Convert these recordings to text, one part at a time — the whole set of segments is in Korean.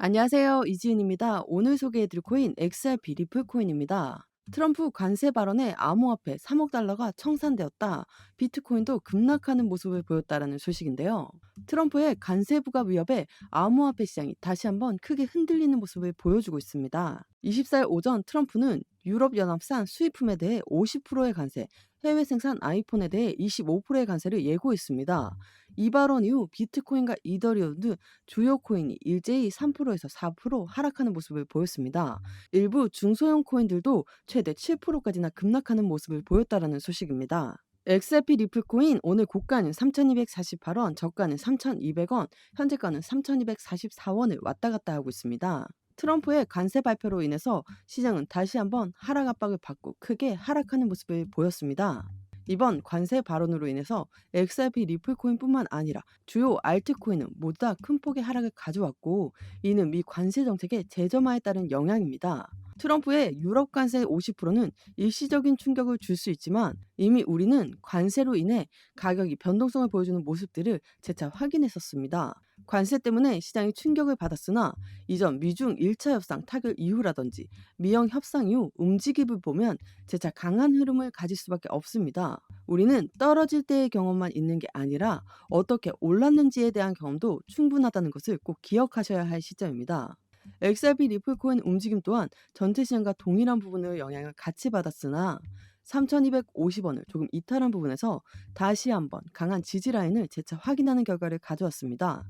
안녕하세요. 이지은입니다. 오늘 소개해드릴 코인 XRP 리플 코인입니다. 트럼프 관세 발언에 암호화폐 3억 달러가 청산되었다. 비트코인도 급락하는 모습을 보였다라는 소식인데요. 트럼프의 관세 부과 위협에 암호화폐 시장이 다시 한번 크게 흔들리는 모습을 보여주고 있습니다. 24일 오전 트럼프는 유럽연합산 수입품에 대해 50%의 관세, 해외 생산 아이폰에 대해 25%의 관세를 예고했습니다. 이 발언 이후 비트코인과 이더리움 등 주요 코인이 일제히 3%에서 4% 하락하는 모습을 보였습니다. 일부 중소형 코인들도 최대 7%까지나 급락하는 모습을 보였다라는 소식입니다. XRP 리플 코인 오늘 고가는 3,248원, 저가는 3,200원, 현재가는 3,244원을 왔다 갔다 하고 있습니다. 트럼프의 관세 발표로 인해서 시장은 다시 한번 하락 압박을 받고 크게 하락하는 모습을 보였습니다. 이번 관세 발언으로 인해서 XRP 리플 코인뿐만 아니라 주요 알트코인은 모두 다 큰 폭의 하락을 가져왔고, 이는 미 관세 정책의 재점화에 따른 영향입니다. 트럼프의 유럽 관세 50%는 일시적인 충격을 줄 수 있지만, 이미 우리는 관세로 인해 가격이 변동성을 보여주는 모습들을 재차 확인했었습니다. 관세 때문에 시장이 충격을 받았으나 이전 미중 1차 협상 타결 이후라든지 미영 협상 이후 움직임을 보면 재차 강한 흐름을 가질 수밖에 없습니다. 우리는 떨어질 때의 경험만 있는 게 아니라 어떻게 올랐는지에 대한 경험도 충분하다는 것을 꼭 기억하셔야 할 시점입니다. XRP 리플 코인 움직임 또한 전체 시장과 동일한 부분의 영향을 같이 받았으나 3,250원을 조금 이탈한 부분에서 다시 한번 강한 지지 라인을 재차 확인하는 결과를 가져왔습니다.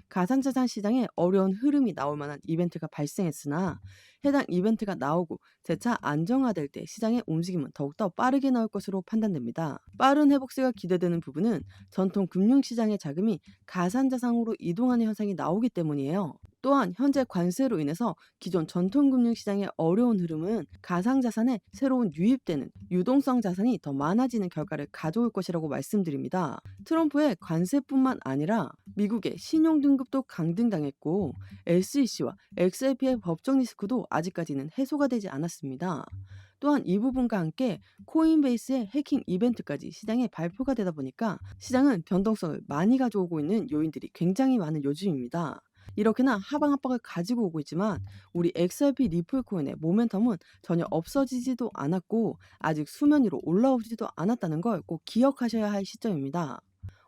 가상자산 시장에 어려운 흐름이 나올 만한 이벤트가 발생했으나, 해당 이벤트가 나오고 재차 안정화될 때 시장의 움직임은 더욱더 빠르게 나올 것으로 판단됩니다. 빠른 회복세가 기대되는 부분은 전통 금융시장의 자금이 가상자산으로 이동하는 현상이 나오기 때문이에요. 또한 현재 관세로 인해서 기존 전통금융시장의 어려운 흐름은 가상자산에 새로운 유입되는 유동성 자산이 더 많아지는 결과를 가져올 것이라고 말씀드립니다. 트럼프의 관세뿐만 아니라 미국의 신용등급도 강등당했고, SEC와 XRP의 법적 리스크도 아직까지는 해소가 되지 않았습니다. 또한 이 부분과 함께 코인베이스의 해킹 이벤트까지 시장에 발표가 되다 보니까 시장은 변동성을 많이 가져오고 있는 요인들이 굉장히 많은 요즘입니다. 이렇게나 하방 압박을 가지고 오고 있지만 우리 XRP 리플 코인의 모멘텀은 전혀 없어지지도 않았고 아직 수면 위로 올라오지도 않았다는 걸 꼭 기억하셔야 할 시점입니다.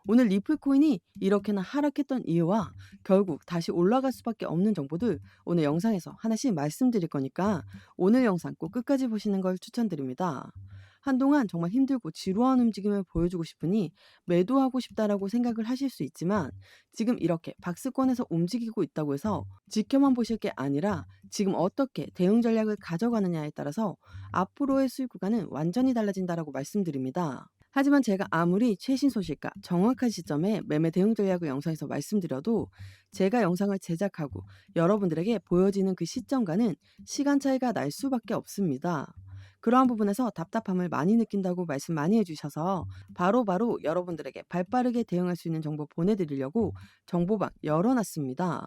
오늘 리플 코인이 이렇게나 하락했던 이유와 결국 다시 올라갈 수밖에 없는 정보들 오늘 영상에서 하나씩 말씀드릴 거니까 오늘 영상 꼭 끝까지 보시는 걸 추천드립니다. 한동안 정말 힘들고 지루한 움직임을 보여주고 싶으니 매도하고 싶다라고 생각을 하실 수 있지만, 지금 이렇게 박스권에서 움직이고 있다고 해서 지켜만 보실 게 아니라 지금 어떻게 대응 전략을 가져가느냐에 따라서 앞으로의 수익 구간은 완전히 달라진다라고 말씀드립니다. 하지만 제가 아무리 최신 소식과 정확한 시점에 매매 대응 전략을 영상에서 말씀드려도 제가 영상을 제작하고 여러분들에게 보여지는 그 시점과는 시간 차이가 날 수밖에 없습니다. 그러한 부분에서 답답함을 많이 느낀다고 말씀 많이 해주셔서 바로바로 여러분들에게 발빠르게 대응할 수 있는 정보 보내드리려고 정보방 열어놨습니다.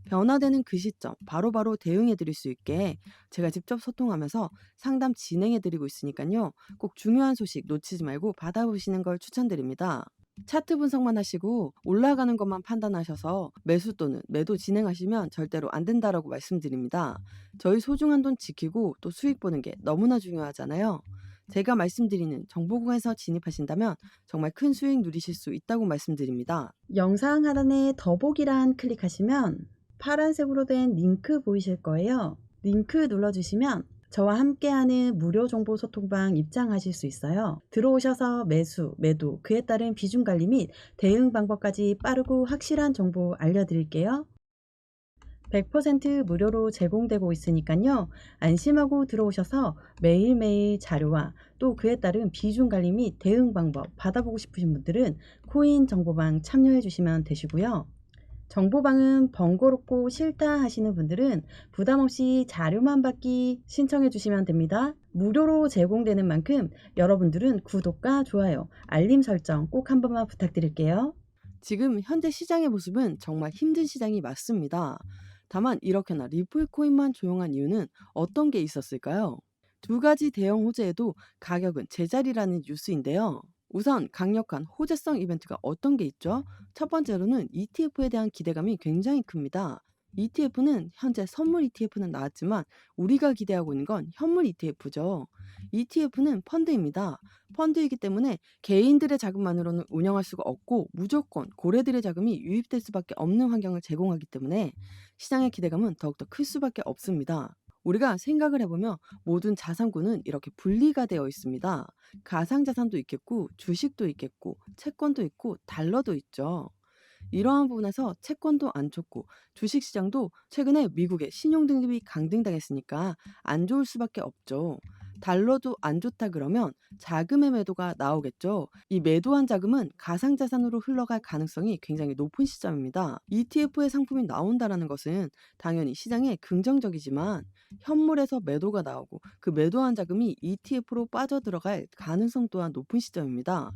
변화되는 그 시점 바로바로 대응해 드릴 수 있게 제가 직접 소통하면서 상담 진행해 드리고 있으니까요. 꼭 중요한 소식 놓치지 말고 받아보시는 걸 추천드립니다. 차트 분석만 하시고 올라가는 것만 판단하셔서 매수 또는 매도 진행하시면 절대로 안 된다라고 말씀드립니다. 저희 소중한 돈 지키고 또 수익 보는 게 너무나 중요하잖아요. 제가 말씀드리는 정보국에서 진입하신다면 정말 큰 수익 누리실 수 있다고 말씀드립니다. 영상 하단에 더보기란 클릭하시면 파란색으로 된 링크 보이실 거예요. 링크 눌러주시면 저와 함께하는 무료 정보 소통방 입장하실 수 있어요. 들어오셔서 매수, 매도, 그에 따른 비중 관리 및 대응 방법까지 빠르고 확실한 정보 알려드릴게요. 100% 무료로 제공되고 있으니까요. 안심하고 들어오셔서 매일매일 자료와 또 그에 따른 비중 관리 및 대응 방법 받아보고 싶으신 분들은 코인 정보방 참여해 주시면 되시고요. 정보방은 번거롭고 싫다 하시는 분들은 부담없이 자료만 받기 신청해 주시면 됩니다. 무료로 제공되는 만큼 여러분들은 구독과 좋아요, 알림 설정 꼭 한 번만 부탁드릴게요. 지금 현재 시장의 모습은 정말 힘든 시장이 맞습니다. 다만 이렇게나 리플 코인만 조용한 이유는 어떤 게 있었을까요? 두 가지 대형 호재에도 가격은 제자리라는 뉴스인데요. 우선 강력한 호재성 이벤트가 어떤 게 있죠? 첫 번째로는 ETF에 대한 기대감이 굉장히 큽니다. ETF는 현재 선물 ETF는 나왔지만 우리가 기대하고 있는 건 현물 ETF죠. ETF는 펀드입니다. 펀드이기 때문에 개인들의 자금만으로는 운영할 수가 없고 무조건 고래들의 자금이 유입될 수밖에 없는 환경을 제공하기 때문에 시장의 기대감은 더욱더 클 수밖에 없습니다. 우리가 생각을 해보면 모든 자산군은 이렇게 분리가 되어 있습니다. 가상자산도 있겠고 주식도 있겠고 채권도 있고 달러도 있죠. 이러한 부분에서 채권도 안 좋고 주식시장도 최근에 미국의 신용등급이 강등당했으니까 안 좋을 수밖에 없죠. 달러도 안 좋다 그러면 자금의 매도가 나오겠죠. 이 매도한 자금은 가상자산으로 흘러갈 가능성이 굉장히 높은 시점입니다. ETF의 상품이 나온다는 것은 당연히 시장에 긍정적이지만 현물에서 매도가 나오고 그 매도한 자금이 ETF로 빠져들어갈 가능성 또한 높은 시점입니다.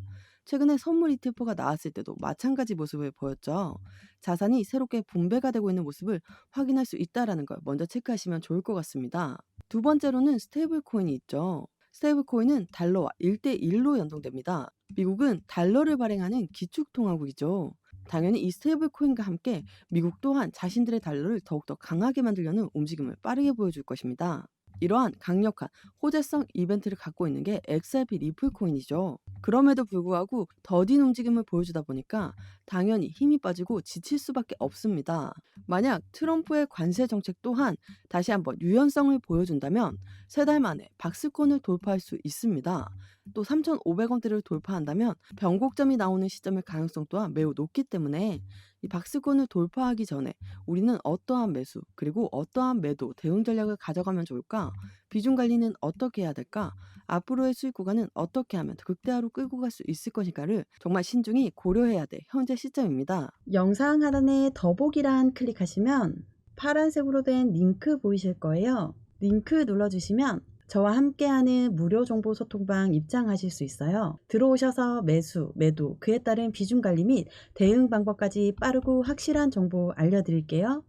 최근에 선물 ETF가 나왔을 때도 마찬가지 모습을 보였죠. 자산이 새롭게 분배가 되고 있는 모습을 확인할 수 있다는 걸 먼저 체크하시면 좋을 것 같습니다. 두 번째로는 스테이블 코인이 있죠. 스테이블 코인은 달러와 1대1로 연동됩니다. 미국은 달러를 발행하는 기축통화국이죠. 당연히 이 스테이블 코인과 함께 미국 또한 자신들의 달러를 더욱더 강하게 만들려는 움직임을 빠르게 보여줄 것입니다. 이러한 강력한 호재성 이벤트를 갖고 있는 게 XRP 리플 코인이죠. 그럼에도 불구하고 더딘 움직임을 보여주다 보니까 당연히 힘이 빠지고 지칠 수밖에 없습니다. 만약 트럼프의 관세 정책 또한 다시 한번 유연성을 보여준다면 3달 만에 박스권을 돌파할 수 있습니다. 또 3,500원대를 돌파한다면 변곡점이 나오는 시점의 가능성 또한 매우 높기 때문에 이 박스권을 돌파하기 전에 우리는 어떠한 매수 그리고 어떠한 매도 대응 전략을 가져가면 좋을까? 비중 관리는 어떻게 해야 될까? 앞으로의 수익 구간은 어떻게 하면 더 극대화로 끌고 갈 수 있을 것인가를 정말 신중히 고려해야 될 현재 시점입니다. 영상 하단에 더보기란 클릭하시면 파란색으로 된 링크 보이실 거예요. 링크 눌러주시면 저와 함께하는 무료 정보 소통방 입장하실 수 있어요. 들어오셔서 매수, 매도, 그에 따른 비중 관리 및 대응 방법까지 빠르고 확실한 정보 알려드릴게요.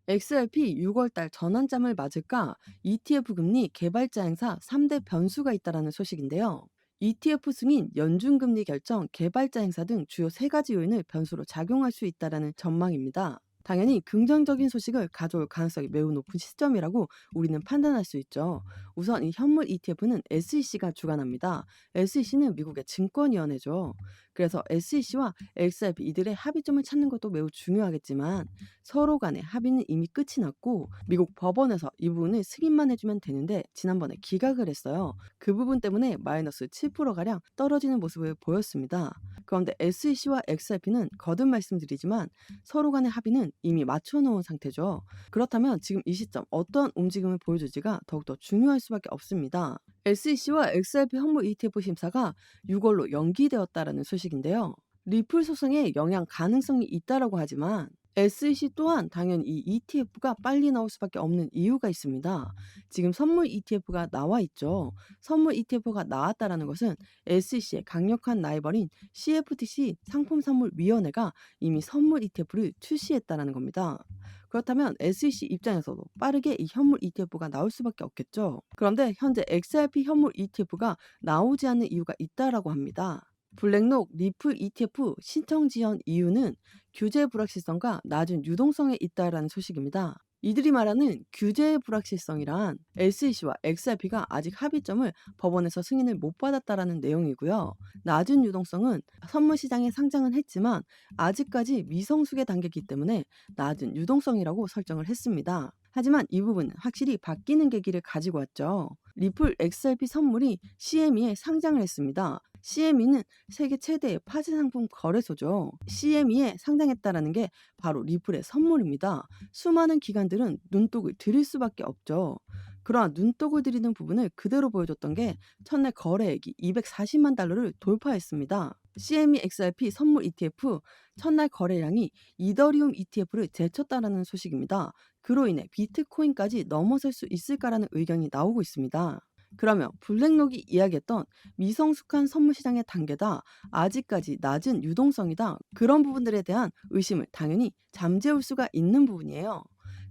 XRP 6월달 전환점을 맞을까? ETF 금리 개발자 행사 3대 변수가 있다는 소식인데요. ETF 승인, 연준금리 결정, 개발자 행사 등 주요 3가지 요인을 변수로 작용할 수 있다는 전망입니다. 당연히 긍정적인 소식을 가져올 가능성이 매우 높은 시점이라고 우리는 판단할 수 있죠. 우선 이 현물 ETF는 SEC가 주관합니다. SEC는 미국의 증권위원회죠. 그래서 SEC와 XRP 이들의 합의점을 찾는 것도 매우 중요하겠지만 서로 간의 합의는 이미 끝이 났고 미국 법원에서 이 부분을 승인만 해주면 되는데 지난번에 기각을 했어요. 그 부분 때문에 마이너스 7%가량 떨어지는 모습을 보였습니다. 그런데 SEC와 XRP는 거듭 말씀드리지만 서로 간의 합의는 이미 맞춰놓은 상태죠. 그렇다면 지금 이 시점 어떤 움직임을 보여줄지가 더욱더 중요할 수밖에 없습니다. SEC와 XRP 현물 ETF 심사가 6월로 연기되었다는 소식인데요. 리플 소송에 영향 가능성이 있다라고 하지만 SEC 또한 당연히 이 ETF가 빨리 나올 수밖에 없는 이유가 있습니다. 지금 선물 ETF가 나와 있죠. 선물 ETF가 나왔다라는 것은 SEC의 강력한 라이벌인 CFTC 상품선물위원회가 이미 선물 ETF를 출시했다는 겁니다. 그렇다면 SEC 입장에서도 빠르게 이 현물 ETF가 나올 수밖에 없겠죠. 그런데 현재 XRP 현물 ETF가 나오지 않는 이유가 있다라고 합니다. 블랙록 리플 ETF 신청 지연 이유는 규제 불확실성과 낮은 유동성에 있다라는 소식입니다. 이들이 말하는 규제의 불확실성이란 SEC와 XRP가 아직 합의점을 법원에서 승인을 못 받았다라는 내용이고요. 낮은 유동성은 선물 시장에 상장은 했지만 아직까지 미성수계 단계이기 때문에 낮은 유동성이라고 설정을 했습니다. 하지만 이 부분은 확실히 바뀌는 계기를 가지고 왔죠. 리플 XRP 선물이 CME에 상장을 했습니다. CME는 세계 최대의 파지 상품 거래소죠. CME에 상장했다라는 게 바로 리플의 선물입니다. 수많은 기관들은 눈독을 들일 수밖에 없죠. 그러한 눈독을 들이는 부분을 그대로 보여줬던 게 첫날 거래액이 240만 달러를 돌파했습니다. CME XRP 선물 ETF 첫날 거래량이 이더리움 ETF를 제쳤다라는 소식입니다. 그로 인해 비트코인까지 넘어설 수 있을까라는 의견이 나오고 있습니다. 그러면 블랙록이 이야기했던 미성숙한 선물 시장의 단계다, 아직까지 낮은 유동성이다, 그런 부분들에 대한 의심을 당연히 잠재울 수가 있는 부분이에요.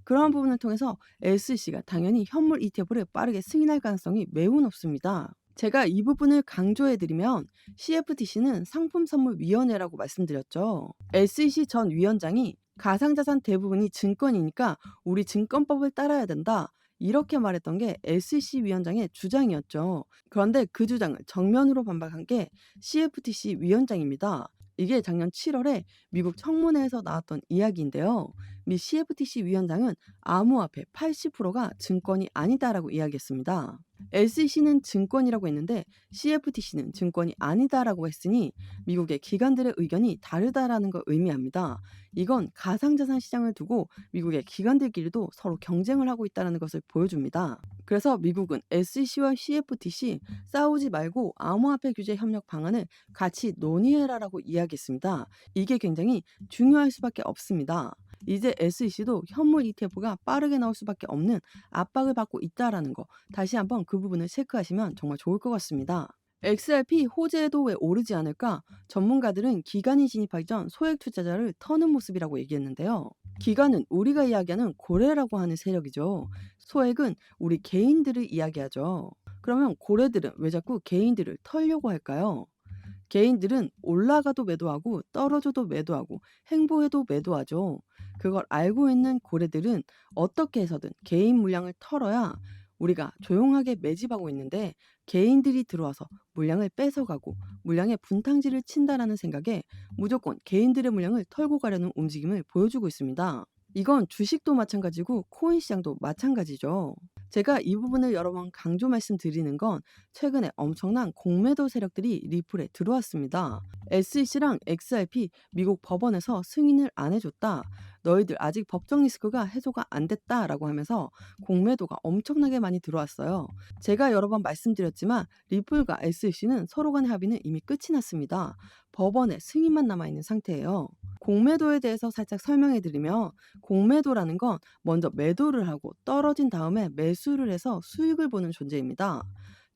그러한 부분을 통해서 SEC가 당연히 현물 ETF를 빠르게 승인할 가능성이 매우 높습니다. 제가 이 부분을 강조해드리면 CFTC는 상품선물위원회라고 말씀드렸죠. SEC 전 위원장이 가상자산 대부분이 증권이니까 우리 증권법을 따라야 된다. 이렇게 말했던 게 SEC 위원장의 주장이었죠. 그런데 그 주장을 정면으로 반박한 게 CFTC 위원장입니다. 이게 작년 7월에 미국 청문회에서 나왔던 이야기인데요. 미 CFTC 위원장은 암호화폐 80%가 증권이 아니다라고 이야기했습니다. SEC는 증권이라고 했는데 CFTC는 증권이 아니다라고 했으니 미국의 기관들의 의견이 다르다라는 걸 의미합니다. 이건 가상자산 시장을 두고 미국의 기관들끼리도 서로 경쟁을 하고 있다는 것을 보여줍니다. 그래서 미국은 SEC와 CFTC 싸우지 말고 암호화폐 규제 협력 방안을 같이 논의해라라고 이야기했습니다. 이게 굉장히 중요할 수밖에 없습니다. 이제 SEC도 현물 ETF가 빠르게 나올 수밖에 없는 압박을 받고 있다라는 거 다시 한번 그 부분을 체크하시면 정말 좋을 것 같습니다. XRP 호재에도 왜 오르지 않을까? 전문가들은 기관이 진입하기 전 소액 투자자를 터는 모습이라고 얘기했는데요. 기관은 우리가 이야기하는 고래라고 하는 세력이죠. 소액은 우리 개인들을 이야기하죠. 그러면 고래들은 왜 자꾸 개인들을 털려고 할까요? 개인들은 올라가도 매도하고 떨어져도 매도하고 행보해도 매도하죠. 그걸 알고 있는 고래들은 어떻게 해서든 개인 물량을 털어야 우리가 조용하게 매집하고 있는데 개인들이 들어와서 물량을 뺏어가고 물량의 분탕질을 친다라는 생각에 무조건 개인들의 물량을 털고 가려는 움직임을 보여주고 있습니다. 이건 주식도 마찬가지고 코인 시장도 마찬가지죠. 제가 이 부분을 여러 번 강조 말씀드리는 건 최근에 엄청난 공매도 세력들이 리플에 들어왔습니다. SEC랑 XRP 미국 법원에서 승인을 안 해줬다. 너희들 아직 법정 리스크가 해소가 안 됐다라고 하면서 공매도가 엄청나게 많이 들어왔어요. 제가 여러 번 말씀드렸지만 리플과 SEC는 서로 간의 합의는 이미 끝이 났습니다. 법원의 승인만 남아있는 상태예요. 공매도에 대해서 살짝 설명해 드리면 공매도라는 건 먼저 매도를 하고 떨어진 다음에 매수를 해서 수익을 보는 존재입니다.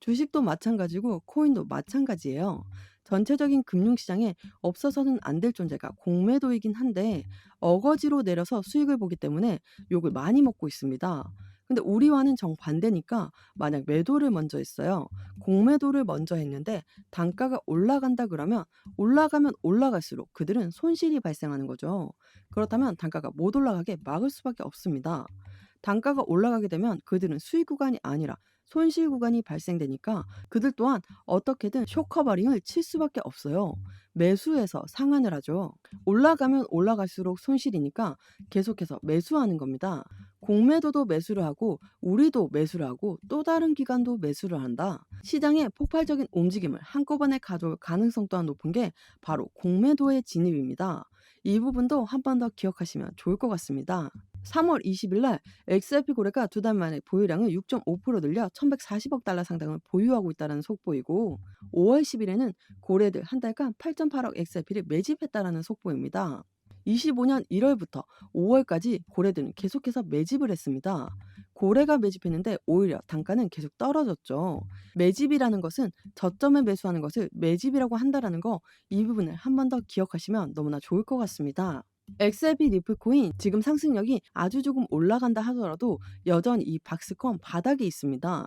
주식도 마찬가지고 코인도 마찬가지예요. 전체적인 금융시장에 없어서는 안 될 존재가 공매도이긴 한데 어거지로 내려서 수익을 보기 때문에 욕을 많이 먹고 있습니다. 근데 우리와는 정반대니까 만약 매도를 먼저 했어요. 공매도를 먼저 했는데 단가가 올라간다 그러면 올라가면 올라갈수록 그들은 손실이 발생하는 거죠. 그렇다면 단가가 못 올라가게 막을 수밖에 없습니다. 단가가 올라가게 되면 그들은 수익 구간이 아니라 손실 구간이 발생되니까 그들 또한 어떻게든 쇼커버링을 칠 수밖에 없어요. 매수해서 상한을 하죠. 올라가면 올라갈수록 손실이니까 계속해서 매수하는 겁니다. 공매도도 매수를 하고 우리도 매수를 하고 또 다른 기관도 매수를 한다. 시장의 폭발적인 움직임을 한꺼번에 가져올 가능성 또한 높은 게 바로 공매도의 진입입니다. 이 부분도 한 번 더 기억하시면 좋을 것 같습니다. 3월 20일 날 XRP 고래가 두 달 만에 보유량을 6.5% 늘려 1140억 달러 상당을 보유하고 있다는 속보이고 5월 10일에는 고래들 한 달간 8.8억 XRP를 매집했다라는 속보입니다. 25년 1월부터 5월까지 고래들은 계속해서 매집을 했습니다. 고래가 매집했는데 오히려 단가는 계속 떨어졌죠. 매집이라는 것은 저점에 매수하는 것을 매집이라고 한다라는 거 이 부분을 한 번 더 기억하시면 너무나 좋을 것 같습니다. XRP 리플코인 지금 상승력이 아주 조금 올라간다 하더라도 여전히 이 박스권 바닥에 있습니다.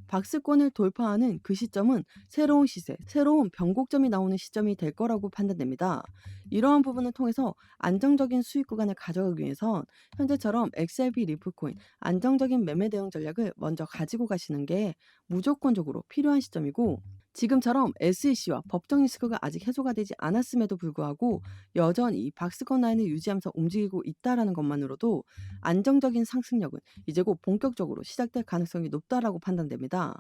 박스권을 돌파하는 그 시점은 새로운 시세, 새로운 변곡점이 나오는 시점이 될 거라고 판단됩니다. 이러한 부분을 통해서 안정적인 수익 구간을 가져가기 위해선 현재처럼 XRP 리플코인 안정적인 매매 대응 전략을 먼저 가지고 가시는 게 무조건적으로 필요한 시점이고 지금처럼 SEC와 법정 리스크가 아직 해소가 되지 않았음에도 불구하고 여전히 이 박스권 라인을 유지하면서 움직이고 있다라는 것만으로도 안정적인 상승력은 이제 곧 본격적으로 시작될 가능성이 높다라고 판단됩니다.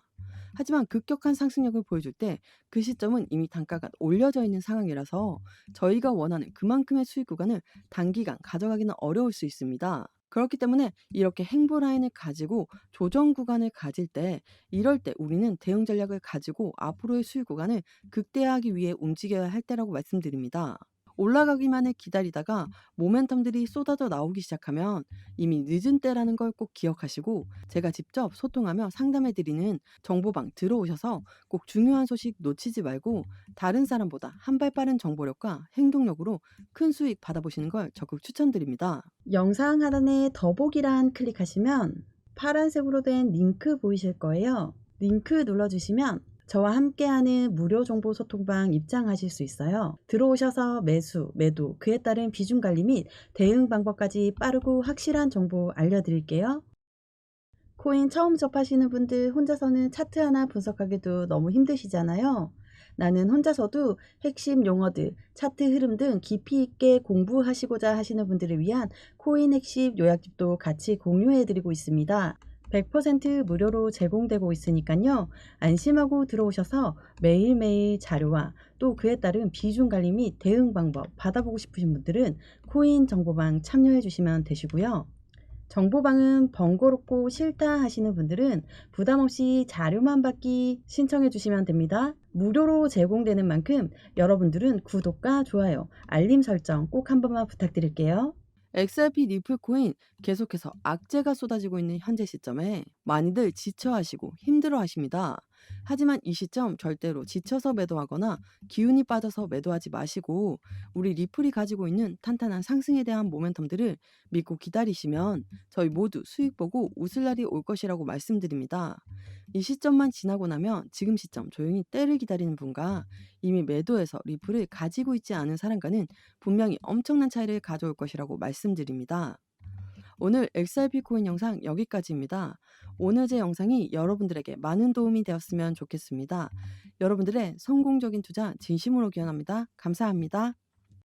하지만 급격한 상승력을 보여줄 때 그 시점은 이미 단가가 올려져 있는 상황이라서 저희가 원하는 그만큼의 수익 구간을 단기간 가져가기는 어려울 수 있습니다. 그렇기 때문에 이렇게 행보 라인을 가지고 조정 구간을 가질 때 이럴 때 우리는 대응 전략을 가지고 앞으로의 수익 구간을 극대화하기 위해 움직여야 할 때라고 말씀드립니다. 올라가기만을 기다리다가 모멘텀들이 쏟아져 나오기 시작하면 이미 늦은 때라는 걸 꼭 기억하시고 제가 직접 소통하며 상담해드리는 정보방 들어오셔서 꼭 중요한 소식 놓치지 말고 다른 사람보다 한 발 빠른 정보력과 행동력으로 큰 수익 받아보시는 걸 적극 추천드립니다. 영상 하단에 더보기란 클릭하시면 파란색으로 된 링크 보이실 거예요. 링크 눌러주시면 저와 함께하는 무료 정보 소통방 입장하실 수 있어요. 들어오셔서 매수, 매도, 그에 따른 비중 관리 및 대응 방법까지 빠르고 확실한 정보 알려드릴게요. 코인 처음 접하시는 분들 혼자서는 차트 하나 분석하기도 너무 힘드시잖아요. 나는 혼자서도 핵심 용어들, 차트 흐름 등 깊이 있게 공부하시고자 하시는 분들을 위한 코인 핵심 요약집도 같이 공유해드리고 있습니다. 100% 무료로 제공되고 있으니까요. 안심하고 들어오셔서 매일매일 자료와 또 그에 따른 비중 관리 및 대응 방법 받아보고 싶으신 분들은 코인 정보방 참여해 주시면 되시고요. 정보방은 번거롭고 싫다 하시는 분들은 부담 없이 자료만 받기 신청해 주시면 됩니다. 무료로 제공되는 만큼 여러분들은 구독과 좋아요, 알림 설정 꼭 한 번만 부탁드릴게요. XRP 리플 코인 계속해서 악재가 쏟아지고 있는 현재 시점에 많이들 지쳐하시고 힘들어하십니다. 하지만 이 시점 절대로 지쳐서 매도하거나 기운이 빠져서 매도하지 마시고 우리 리플이 가지고 있는 탄탄한 상승에 대한 모멘텀들을 믿고 기다리시면 저희 모두 수익 보고 웃을 날이 올 것이라고 말씀드립니다. 이 시점만 지나고 나면 지금 시점 조용히 때를 기다리는 분과 이미 매도해서 리플을 가지고 있지 않은 사람과는 분명히 엄청난 차이를 가져올 것이라고 말씀드립니다. 오늘 XRP 코인 영상 여기까지입니다. 오늘 제 영상이 여러분들에게 많은 도움이 되었으면 좋겠습니다. 여러분들의 성공적인 투자 진심으로 기원합니다. 감사합니다.